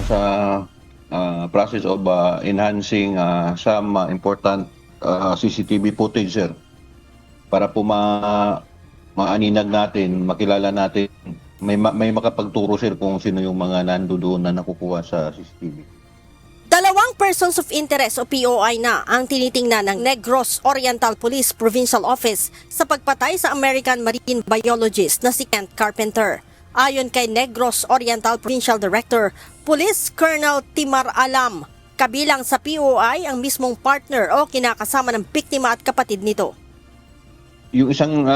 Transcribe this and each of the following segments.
sa process of enhancing some important CCTV footage, sir, para po maaninag natin, makilala natin, may makapagturo, sir, kung sino yung mga nandoon na nakukuha sa CCTV. Dalawang persons of interest o POI na ang tinitingnan ng Negros Oriental Police Provincial Office sa pagpatay sa American marine biologist na si Kent Carpenter. Ayon kay Negros Oriental Provincial Director, Police Colonel Timar Alam, kabilang sa POI ang mismong partner o kinakasama ng biktima at kapatid nito. Yung isang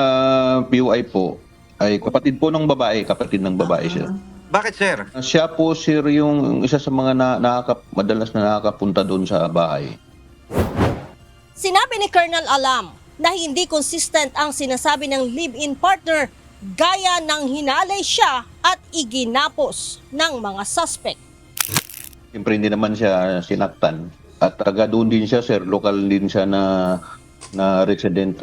POI po ay kapatid po ng babae, kapatid ng babae, sir. Bakit, sir? Siya po, sir, yung isa sa mga madalas na nakakapunta doon sa bahay. Sinabi ni Colonel Alam na hindi consistent ang sinasabi ng live-in partner gaya ng hinalay siya at iginapos ng mga suspect. Siyempre hindi naman siya sinaktan. At taga doon din siya, sir. Local din siya na resident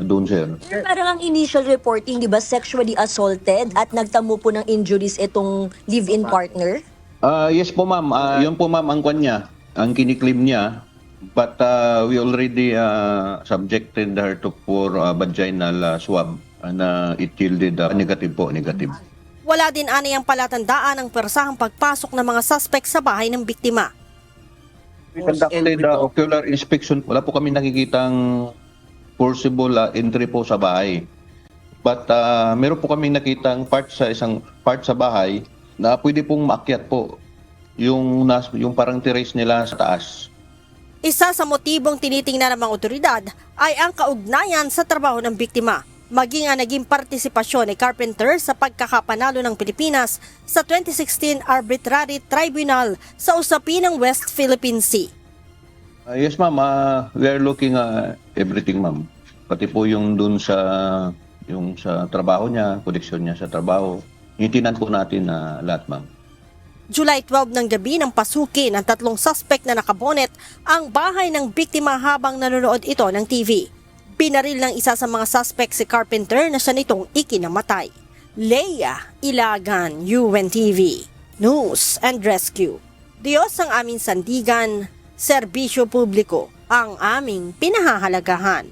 doon, sir. Parang ang initial reporting, di ba, sexually assaulted at nagtamo po ng injuries itong live-in partner? Yes po, ma'am. Yun po, ma'am, ang kwan niya, ang kiniklaim niya. But we already subjected her to for vaginal swab and it yielded negative po, negative. Wala din aniyang palatandaan ang persahang pagpasok ng mga suspect sa bahay ng biktima. We conducted ocular inspection. Wala po kami nakikitang forcible entry po sa bahay. But meron po kami nakitang isang part sa bahay na pwede pong maakyat po yung parang terrace nila sa taas. Isa sa motibong tinitingnan ng mga otoridad ay ang kaugnayan sa trabaho ng biktima, maging ang naging partisipasyon ni Carpenter sa pagkakapanalo ng Pilipinas sa 2016 Arbitrary Tribunal sa usapin ng West Philippine Sea. Yes, ma'am. We are looking everything, ma'am. Pati po yung dun sa trabaho niya, koneksyon niya sa trabaho. Itinan po natin lahat, ma'am. July 12 ng gabi nang pasukin ng tatlong suspect na nakabonet ang bahay ng biktima habang nanonood ito ng TV. Binaril ng isa sa mga suspect si Carpenter na siya nitong ikinamatay. Leia Ilagan, UNTV, News and Rescue. Diyos ang aming sandigan, serbisyo publiko ang aming pinahahalagahan.